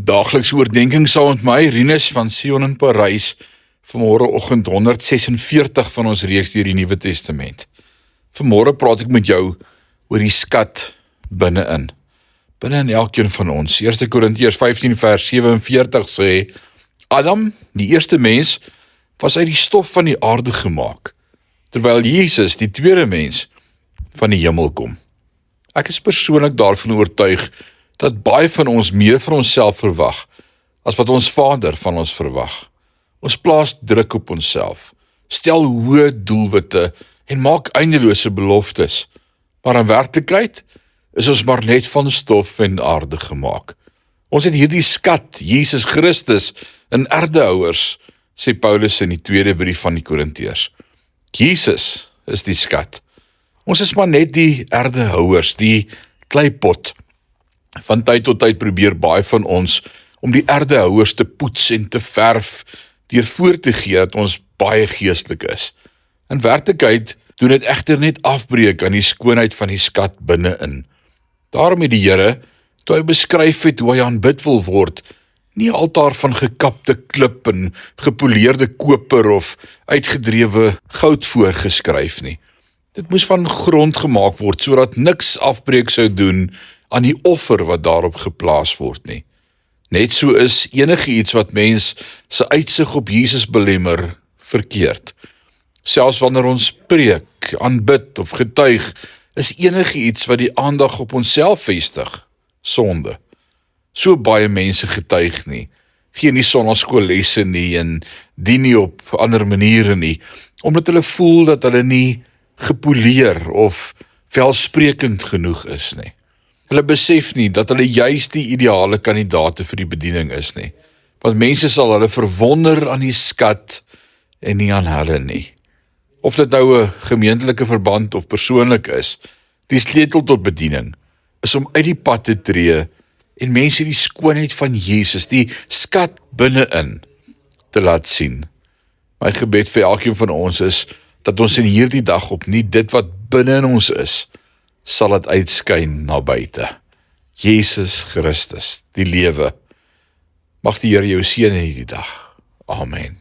Daaglikse oordeenking saam met my, Rinus van Sion in Parys, vanmôreoggend 146 van ons reeks deur die Nuwe Testament. Vanmôre praat ek met jou oor die skat binne-in elkeen van ons. 1 Korintiërs 15 vers 47 sê, Adam, die eerste mens, was uit die stof van die aarde gemaak, terwyl Jesus, die tweede mens, van die hemel kom. Ek is persoonlik daarvan oortuig dat baie van ons meer van onsself verwag, as wat ons Vader van ons verwag. Ons plaas druk op onsself, stel hoë doelwitte en maak eindelose beloftes, maar in werklikheid is ons maar net van stof en aarde gemaak. Ons het hierdie skat, Jesus Christus, in erdehouers, sê Paulus in die tweede brief van die Korintiërs. Jesus is die skat. Ons is maar net die erdehouers, die kleipot. Van tyd tot tyd probeer baie van ons om die erdehouers te poets en te verf, deur voor te gee dat ons baie geestelik is. In werklikheid doen dit egter net afbreek aan die skoonheid van die skat binne-in. Daarom het die Here, toe hy beskryf het hoe hy aanbid wil word, nie 'n altaar van gekapte klip en gepoleerde koper of uitgedrewe goud voorgeskryf nie. Dit moes van grond gemaak word, sodat niks afbreek sou doen aan die offer wat daarop geplaas word nie. Net so is enige iets wat mens se uitsig op Jesus belemmer verkeerd. Selfs wanneer ons preek, aanbid of getuig, is enige iets wat die aandag op onsself vestig, sonde. So baie mense getuig nie, gee nie sonnaarskoollesse nie en dien nie op ander maniere nie, omdat hulle voel dat hulle nie gepoleer of welsprekend genoeg is nie. Hulle besef nie dat hulle juist die ideale kandidaate vir die bediening is nie, want mense sal hulle verwonder aan die skat en nie aan hulle nie. Of dit nou 'n gemeentelike verband of persoonlik is, die sleutel tot bediening is om uit die pad te tree en mense die skoonheid van Jesus, die skat binne-in, te laat sien. My gebed vir elkeen van ons is dat ons in hierdie dag opnuut dit wat binne in ons is, sal dit uitskyn na buite. Jesus Christus, die lewe. Mag die Here jou seën in hierdie dag. Amen.